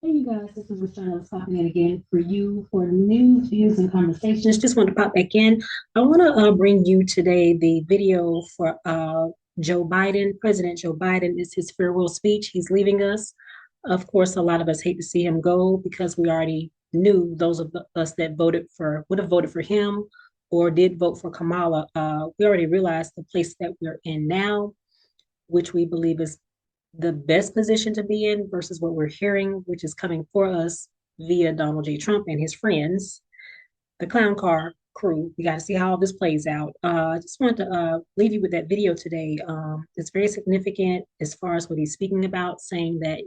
Hey, you guys, this is Rashawn popping in again for you for news, views, and conversations. Just want to pop back in. I want to bring you today the video for Joe Biden. President Joe Biden is his farewell speech. He's leaving us. Of course, a lot of us hate to see him go because we already knew those of us that would have voted for him or did vote for Kamala. We already realized the place that we're in now, which we believe is the best position to be in versus what we're hearing, which is coming for us via Donald J. Trump and his friends, the clown car crew. We got to see how all this plays out. I just wanted to leave you with that video today. It's very significant as far as what he's speaking about, saying that,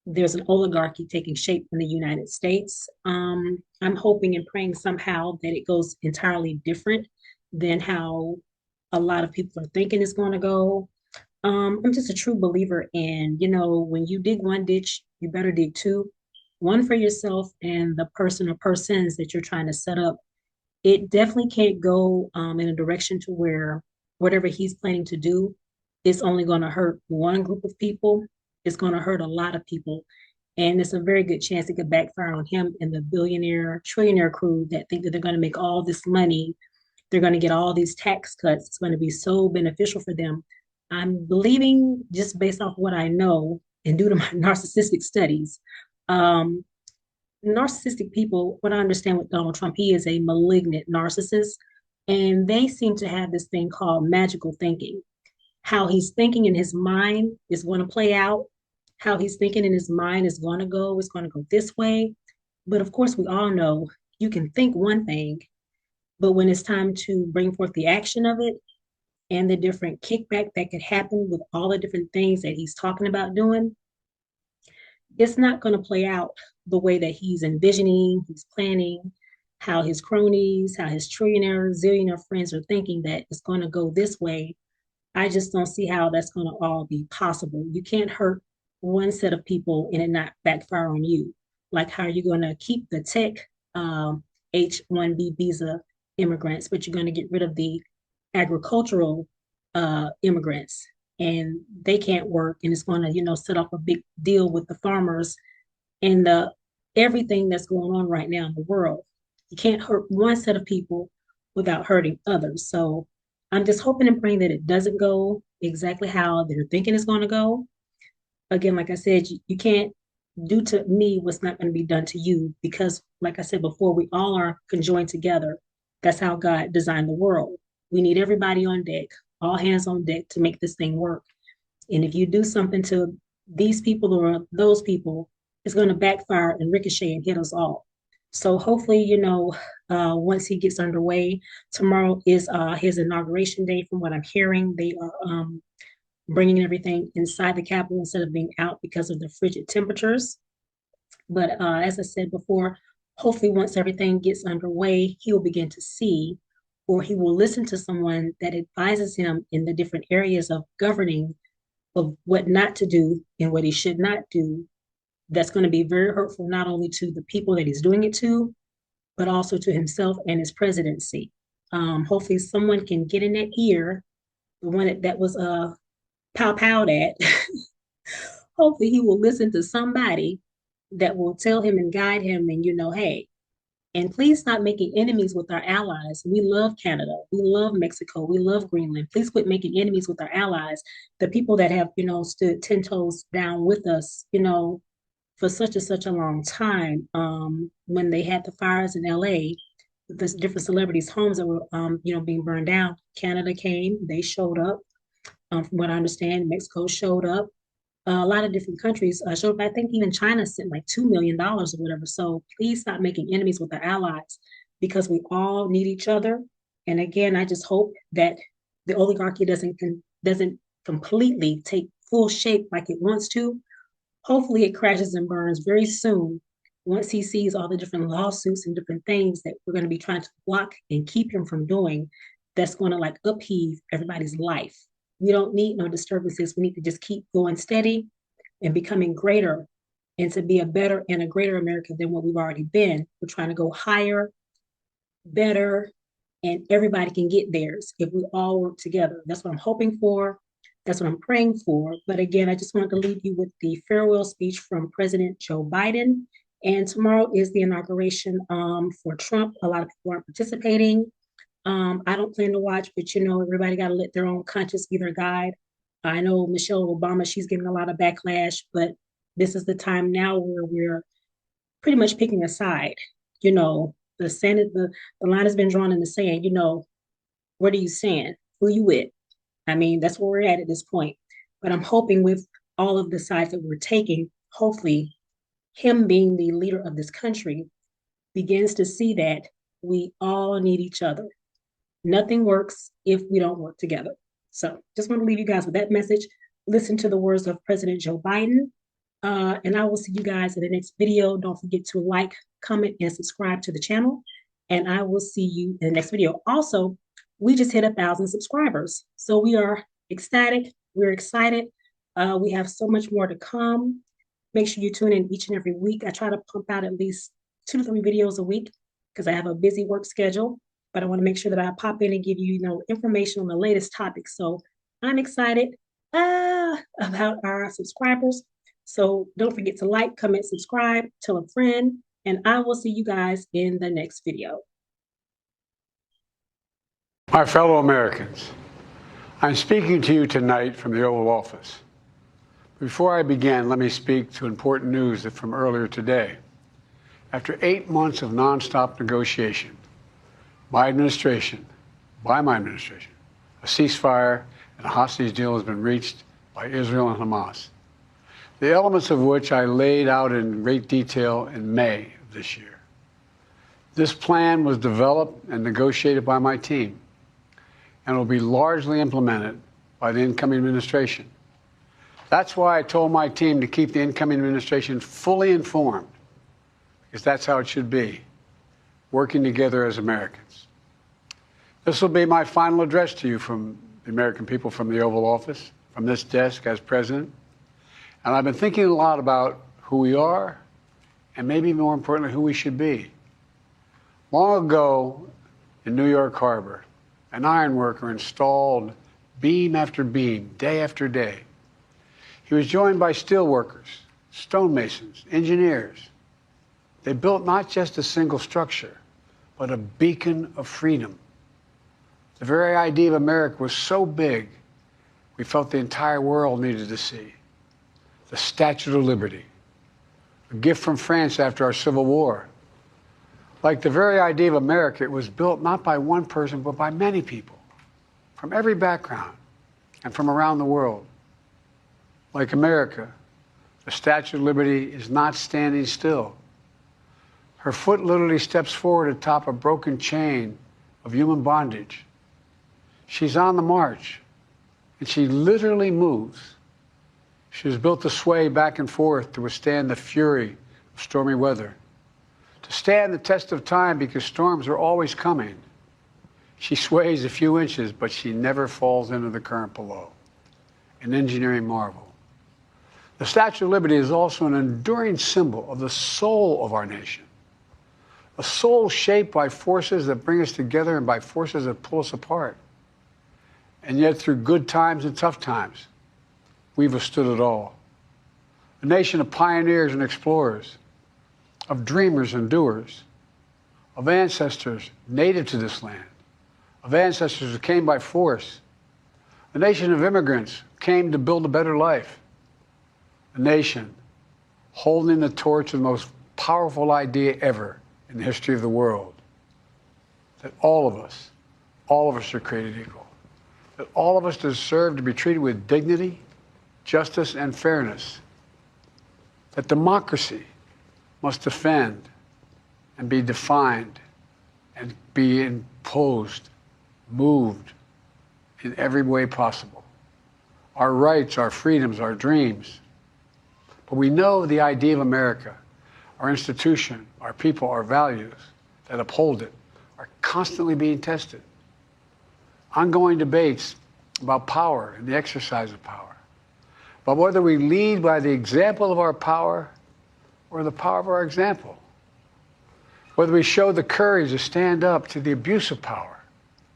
there's an oligarchy taking shape in the United States. I'm hoping and praying somehow that it goes entirely different than how a lot of people are thinking it's going to go. I'm just a true believer in, when you dig one ditch, you better dig two, one for yourself and the person or persons that you're trying to set up. It definitely can't go in a direction to where whatever he's planning to do is only going to hurt one group of people. It's going to hurt a lot of people. And it's a very good chance it could backfire on him and the billionaire, trillionaire crew that think that they're going to make all this money, they're going to get all these tax cuts. It's going to be so beneficial for them. I'm believing just based off what I know and due to my narcissistic studies. Um, Narcissistic people, what I understand with Donald Trump, he is a malignant narcissist. And they seem to have this thing called magical thinking. How he's thinking in his mind is going to play out. How he's thinking in his mind is going to go this way. But of course, we all know you can think one thing, but when it's time to bring forth the action of it and the different kickback that could happen with all the different things that he's talking about doing, it's not going to play out the way that he's envisioning, he's planning, how his cronies, how his trillionaire, zillionaire friends are thinking that it's going to go this way. I just don't see how that's going to all be possible. You can't hurt one set of people and it not backfire on you. Like, how are you going to keep the tech H-1B visa immigrants, but you're going to get rid of the agricultural immigrants, and they can't work, and it's going to, set up a big deal with the farmers and the everything that's going on right now in the world. You can't hurt one set of people without hurting others. So I'm just hoping and praying that it doesn't go exactly how they're thinking it's going to go. Again, like I said, you can't do to me what's not going to be done to you because, like I said before, we all are conjoined together. That's how God designed the world. We need everybody on deck, all hands on deck to make this thing work. And if you do something to these people or those people, it's going to backfire and ricochet and hit us all. So hopefully, once he gets underway, tomorrow is his inauguration day. From what I'm hearing, they are bringing everything inside the Capitol instead of being out because of the frigid temperatures. But as I said before, hopefully once everything gets underway, he'll begin to see, or he will listen to someone that advises him in the different areas of governing, of what not to do and what he should not do. That's going to be very hurtful, not only to the people that he's doing it to, but also to himself and his presidency. Hopefully someone can get in that ear, the one that was pow powed at. Hopefully he will listen to somebody that will tell him and guide him, and, hey, and please stop making enemies with our allies. We love Canada. We love Mexico. We love Greenland. Please quit making enemies with our allies, the people that have, stood 10 toes down with us, for such and such a long time. When they had the fires in LA, the different celebrities' homes that were, being burned down, Canada came, they showed up. From what I understand, Mexico showed up. A lot of different countries showed up. I think even China sent like $2 million or whatever. So please stop making enemies with our allies because we all need each other. And again, I just hope that the oligarchy doesn't completely take full shape like it wants to. Hopefully, it crashes and burns very soon once he sees all the different lawsuits and different things that we're going to be trying to block and keep him from doing. That's going to like upheave everybody's life. We don't need no disturbances. We need to just keep going steady and becoming greater and to be a better and a greater America than what we've already been. We're trying to go higher, better, and everybody can get theirs if we all work together. That's what I'm hoping for. That's what I'm praying for. But again, I just wanted to leave you with the farewell speech from President Joe Biden. And tomorrow is the inauguration for Trump. A lot of people aren't participating. I don't plan to watch, but everybody got to let their own conscience be their guide. I know Michelle Obama, she's getting a lot of backlash, but this is the time now where we're pretty much picking a side. The Senate, the line has been drawn in the sand. What are you saying? Who you with? I mean, that's where we're at this point. But I'm hoping with all of the sides that we're taking, hopefully, him being the leader of this country begins to see that we all need each other. Nothing works if we don't work together. So just want to leave you guys with that message. Listen to the words of President Joe Biden. And I will see you guys in the next video. Don't forget to like, comment, and subscribe to the channel. And I will see you in the next video. Also, we just hit 1,000 subscribers. So we are ecstatic. We're excited. We have so much more to come. Make sure you tune in each and every week. I try to pump out at least 2 to 3 videos a week because I have a busy work schedule. But I want to make sure that I pop in and give you, information on the latest topics. So I'm excited about our subscribers. So don't forget to like, comment, subscribe, tell a friend, and I will see you guys in the next video. My fellow Americans, I'm speaking to you tonight from the Oval Office. Before I begin, let me speak to important news from earlier today. After 8 months of nonstop negotiation, by my administration, a ceasefire and a hostage deal has been reached by Israel and Hamas, the elements of which I laid out in great detail in May of this year. This plan was developed and negotiated by my team and will be largely implemented by the incoming administration. That's why I told my team to keep the incoming administration fully informed, because that's how it should be, working together as Americans. This will be my final address to you from the American people from the Oval Office, from this desk as president. And I've been thinking a lot about who we are and maybe more importantly, who we should be. Long ago in New York Harbor, an iron worker installed beam after beam, day after day. He was joined by steel workers, stonemasons, engineers. They built not just a single structure, but a beacon of freedom. The very idea of America was so big, we felt the entire world needed to see. The Statue of Liberty, a gift from France after our Civil War. Like the very idea of America, it was built not by one person, but by many people, from every background and from around the world. Like America, the Statue of Liberty is not standing still. Her foot literally steps forward atop a broken chain of human bondage. She's on the march, and she literally moves. She was built to sway back and forth to withstand the fury of stormy weather, to stand the test of time because storms are always coming. She sways a few inches, but she never falls into the current below. An engineering marvel. The Statue of Liberty is also an enduring symbol of the soul of our nation, a soul shaped by forces that bring us together and by forces that pull us apart. And yet, through good times and tough times, we've withstood it all. A nation of pioneers and explorers, of dreamers and doers, of ancestors native to this land, of ancestors who came by force, a nation of immigrants who came to build a better life, a nation holding the torch of the most powerful idea ever in the history of the world, that all of us are created equal, that all of us deserve to be treated with dignity, justice, and fairness, that democracy must defend and be defined and be imposed, moved in every way possible. Our rights, our freedoms, our dreams. But we know the idea of America, our institution, our people, our values that uphold it are constantly being tested. Ongoing debates about power and the exercise of power. But whether we lead by the example of our power or the power of our example, whether we show the courage to stand up to the abuse of power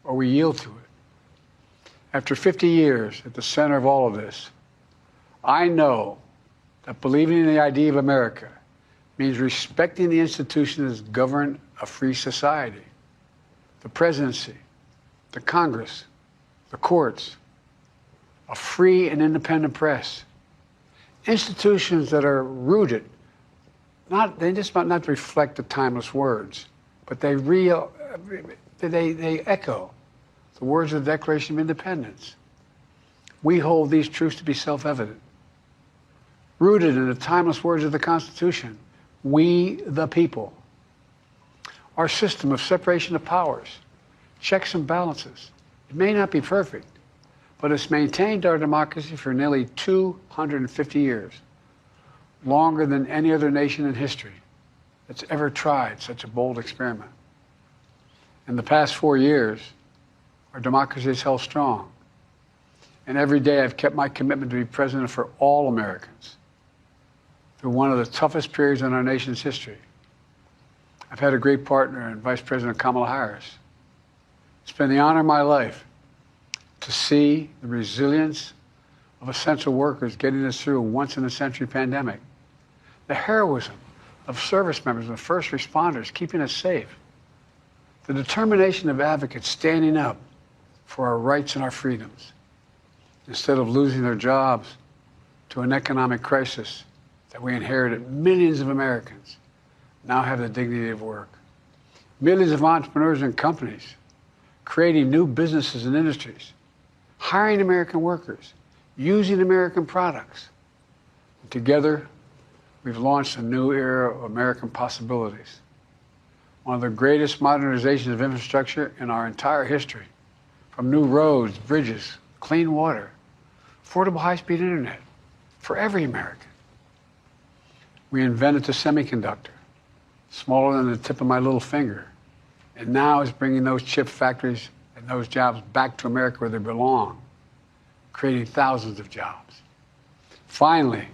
or we yield to it. After 50 years at the center of all of this, I know that believing in the idea of America means respecting the institutions that govern a free society: the presidency, the Congress, the courts, a free and independent press, institutions that are rooted, they just might not reflect the timeless words, but they echo the words of the Declaration of Independence. We hold these truths to be self-evident. Rooted in the timeless words of the Constitution, we the people. Our system of separation of powers, checks and balances, it may not be perfect, but it's maintained our democracy for nearly 250 years, longer than any other nation in history that's ever tried such a bold experiment. In the past 4 years, our democracy has held strong. And every day I've kept my commitment to be president for all Americans through one of the toughest periods in our nation's history. I've had a great partner in Vice President Kamala Harris. It's been the honor of my life to see the resilience of essential workers getting us through a once-in-a-century pandemic, the heroism of service members and first responders keeping us safe, the determination of advocates standing up for our rights and our freedoms instead of losing their jobs to an economic crisis that we inherited. Millions of Americans now have the dignity of work. Millions of entrepreneurs and companies creating new businesses and industries, hiring American workers, using American products. And together, we've launched a new era of American possibilities. One of the greatest modernizations of infrastructure in our entire history, from new roads, bridges, clean water, affordable high-speed internet for every American. We invented the semiconductor, smaller than the tip of my little finger, and now is bringing those chip factories and those jobs back to America where they belong, creating thousands of jobs. Finally,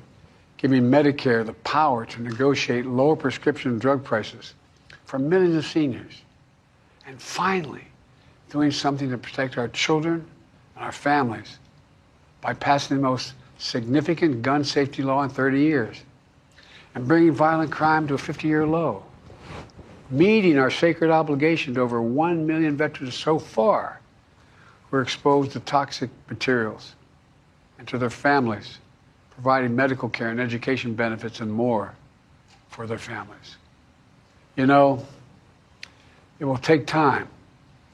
giving Medicare the power to negotiate lower prescription drug prices for millions of seniors. And finally, doing something to protect our children and our families by passing the most significant gun safety law in 30 years and bringing violent crime to a 50-year low, meeting our sacred obligation to over 1 million veterans so far who are exposed to toxic materials, and to their families, providing medical care and education benefits and more for their families. You know, it will take time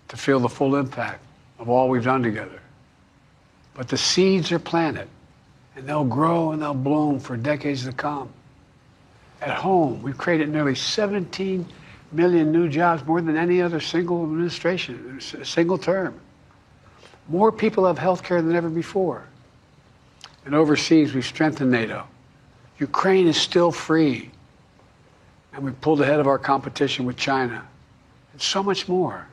to feel the full impact of all we've done together. But the seeds are planted, and they'll grow and they'll bloom for decades to come. At home, we've created nearly 17 million new jobs, more than any other single administration, single term. More people have health care than ever before. And overseas, we've strengthened NATO. Ukraine is still free. And we've pulled ahead of our competition with China. And so much more.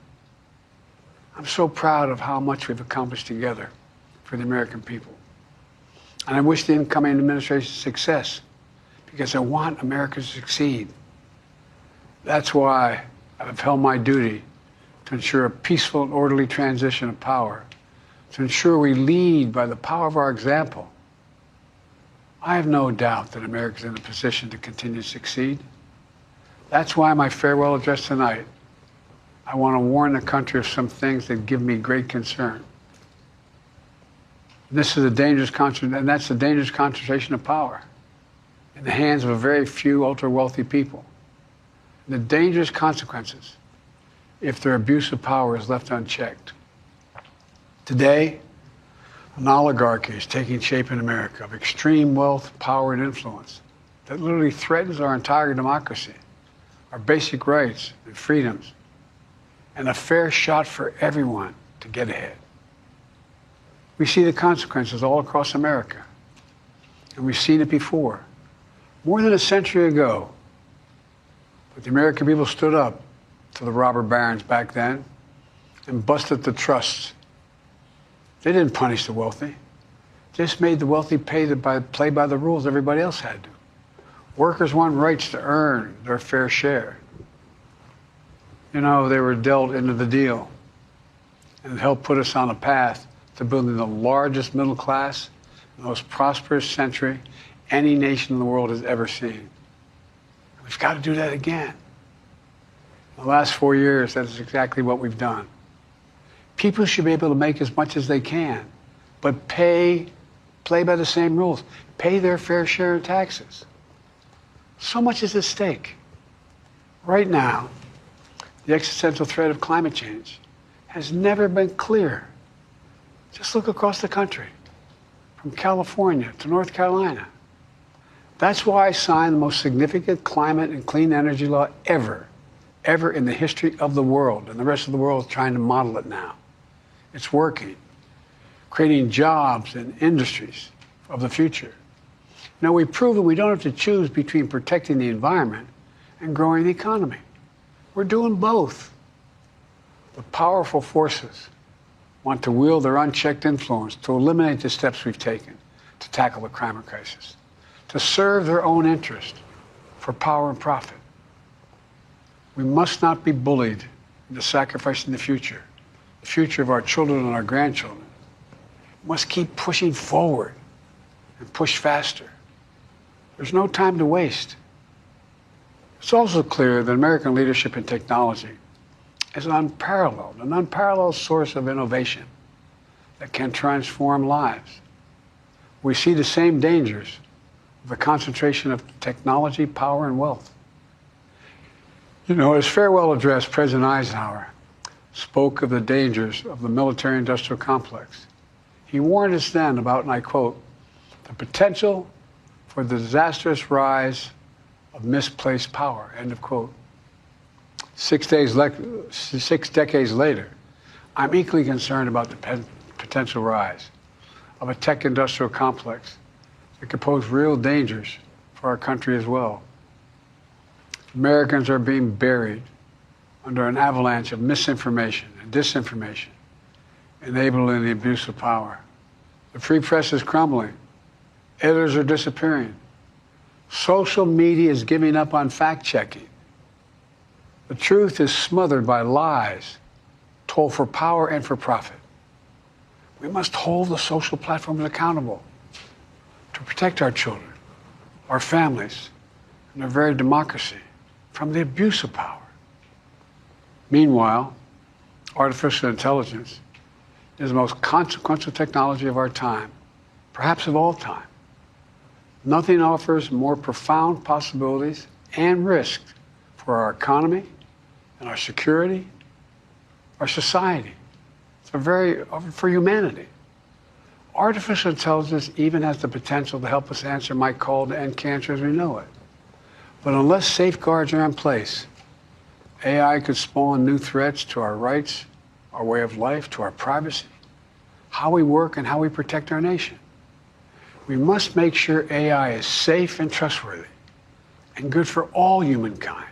I'm so proud of how much we've accomplished together for the American people. And I wish the incoming administration success, because I want America to succeed. That's why I've held my duty to ensure a peaceful and orderly transition of power, to ensure we lead by the power of our example. I have no doubt that America is in a position to continue to succeed. That's why my farewell address tonight, I want to warn the country of some things that give me great concern. This is a dangerous and that's a dangerous concentration of power in the hands of a very few ultra-wealthy people. And the dangerous consequences if their abuse of power is left unchecked. Today, an oligarchy is taking shape in America of extreme wealth, power, and influence that literally threatens our entire democracy, our basic rights and freedoms, and a fair shot for everyone to get ahead. We see the consequences all across America, and we've seen it before. More than a century ago, but the American people stood up to the robber barons back then and busted the trusts. They didn't punish the wealthy, just made the wealthy play by the rules everybody else had to. Workers want rights to earn their fair share. You know, they were dealt into the deal and it helped put us on a path to building the largest middle class, the most prosperous century any nation in the world has ever seen. We've got to do that again. In the last 4 years, that is exactly what we've done. People should be able to make as much as they can, but play by the same rules. Pay their fair share of taxes. So much is at stake. Right now, the existential threat of climate change has never been clearer. Just look across the country, from California to North Carolina. That's why I signed the most significant climate and clean energy law ever in the history of the world, and the rest of the world is trying to model it now. It's working, creating jobs and industries of the future. Now, we've proven we don't have to choose between protecting the environment and growing the economy. We're doing both. The powerful forces want to wield their unchecked influence to eliminate the steps we've taken to tackle the climate crisis, to serve their own interest for power and profit. We must not be bullied into sacrificing the future of our children and our grandchildren. We must keep pushing forward and push faster. There's no time to waste. It's also clear that American leadership in technology is an unparalleled source of innovation that can transform lives. We see the same dangers of the concentration of technology, power, and wealth. You know, his farewell address, President Eisenhower spoke of the dangers of the military-industrial complex. He warned us then about, and I quote, the potential for the disastrous rise of misplaced power, end of quote. 6 decades later, I'm equally concerned about the potential rise of a tech-industrial complex that could pose real dangers for our country as well. Americans are being buried under an avalanche of misinformation and disinformation, enabling the abuse of power. The free press is crumbling. Editors are disappearing. Social media is giving up on fact-checking. The truth is smothered by lies told for power and for profit. We must hold the social platforms accountable to protect our children, our families, and our very democracy from the abuse of power. Meanwhile, artificial intelligence is the most consequential technology of our time, perhaps of all time. Nothing offers more profound possibilities and risks for our economy and our security, our society, for humanity. Artificial intelligence even has the potential to help us answer my call to end cancer as we know it. But unless safeguards are in place, AI could spawn new threats to our rights, our way of life, to our privacy, how we work, and how we protect our nation. We must make sure AI is safe and trustworthy and good for all humankind.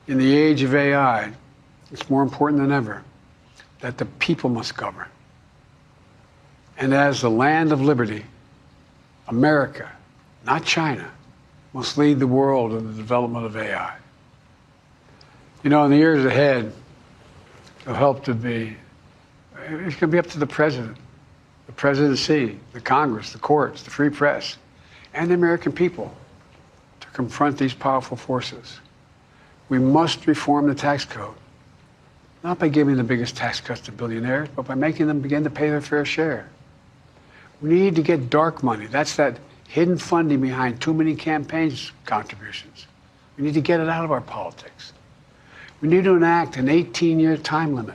In the age of AI, it's more important than ever that the people must govern. And as the land of liberty, America, not China, must lead the world in the development of AI. You know, in the years ahead, it's going to be up to the president, the presidency, the Congress, the courts, the free press, and the American people to confront these powerful forces. We must reform the tax code, not by giving the biggest tax cuts to billionaires, but by making them begin to pay their fair share. We need to get dark money. That's that hidden funding behind too many campaigns contributions. We need to get it out of our politics. We need to enact an 18-year time and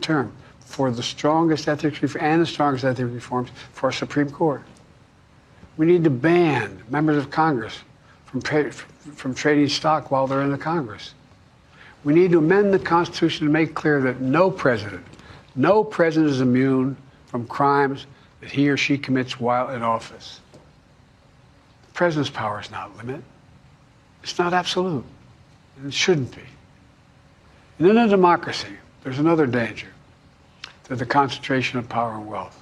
term, for the strongest ethics reforms for our Supreme Court. We need to ban members of Congress from trading stock while they're in the Congress. We need to amend the Constitution to make clear that no president is immune from crimes that he or she commits while in office. The president's power is not limited. It's not absolute, and it shouldn't be. And in a democracy, there's another danger to the concentration of power and wealth.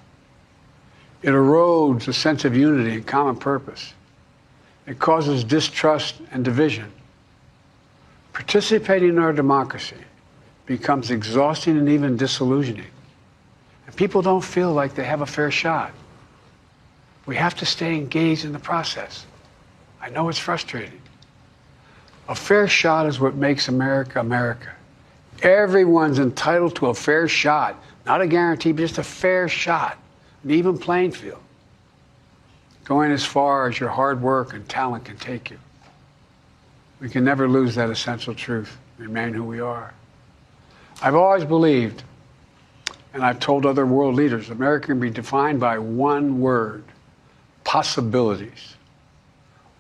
It erodes a sense of unity and common purpose. It causes distrust and division. Participating in our democracy becomes exhausting and even disillusioning. And people don't feel like they have a fair shot. We have to stay engaged in the process. I know it's frustrating. A fair shot is what makes America America. Everyone's entitled to a fair shot, not a guarantee, but just a fair shot, an even playing field, going as far as your hard work and talent can take you. We can never lose that essential truth, remain who we are. I've always believed, and I've told other world leaders, America can be defined by one word: possibilities.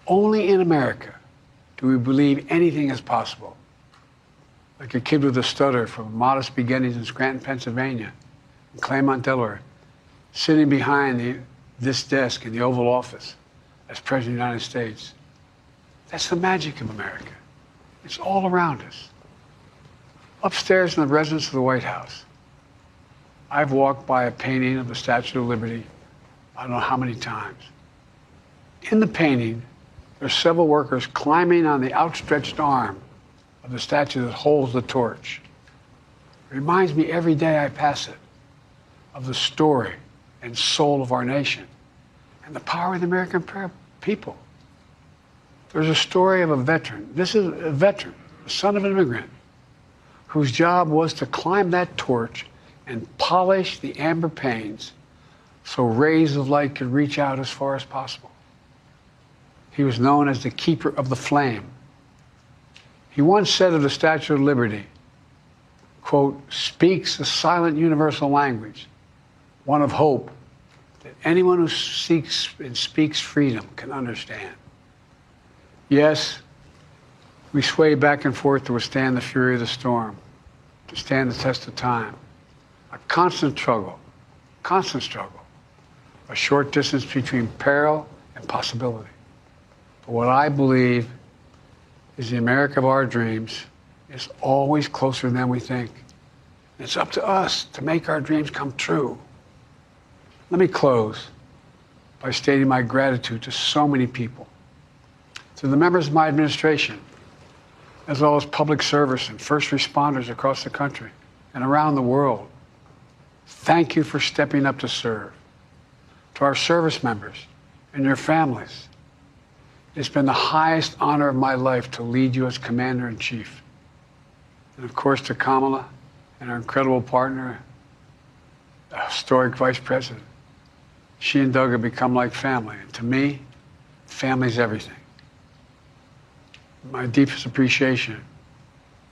Only in America do we believe anything is possible. Like a kid with a stutter from modest beginnings in Scranton, Pennsylvania, and Claremont, Delaware, sitting behind this desk in the Oval Office as President of the United States. That's the magic of America. It's all around us. Upstairs in the residence of the White House, I've walked by a painting of the Statue of Liberty I don't know how many times. In the painting, there's several workers climbing on the outstretched arm of the statue that holds the torch. It reminds me every day I pass it of the story and soul of our nation and the power of the American people. There's a story of a veteran. This is a veteran, the son of an immigrant, whose job was to climb that torch and polish the amber panes so rays of light could reach out as far as possible. He was known as the keeper of the flame. He once said of the Statue of Liberty, quote, "speaks a silent universal language, one of hope that anyone who seeks and speaks freedom can understand." Yes, we sway back and forth to withstand the fury of the storm, to stand the test of time. A constant struggle, a short distance between peril and possibility. But what I believe is the America of our dreams is always closer than we think. It's up to us to make our dreams come true. Let me close by stating my gratitude to so many people, to the members of my administration, as well as public service and first responders across the country and around the world. Thank you for stepping up to serve. To our service members and your families, it's been the highest honor of my life to lead you as Commander-in-Chief. And of course, to Kamala and our incredible partner, the historic Vice President. She and Doug have become like family. And to me, family's everything. My deepest appreciation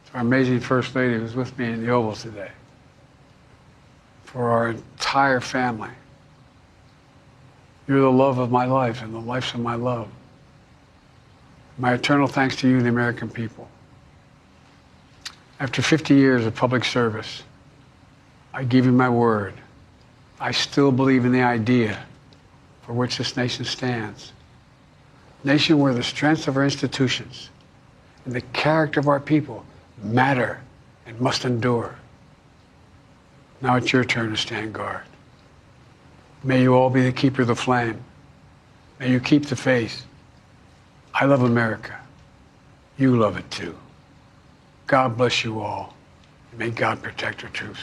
to our amazing First Lady who's with me in the Oval today, for our entire family. You're the love of my life and the lives of my love. My eternal thanks to you, the American people. After 50 years of public service, I give you my word. I still believe in the idea for which this nation stands. A nation where the strengths of our institutions and the character of our people matter and must endure. Now it's your turn to stand guard. May you all be the keeper of the flame. May you keep the faith. I love America. You love it too. God bless you all. And may God protect our troops.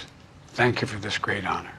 Thank you for this great honor.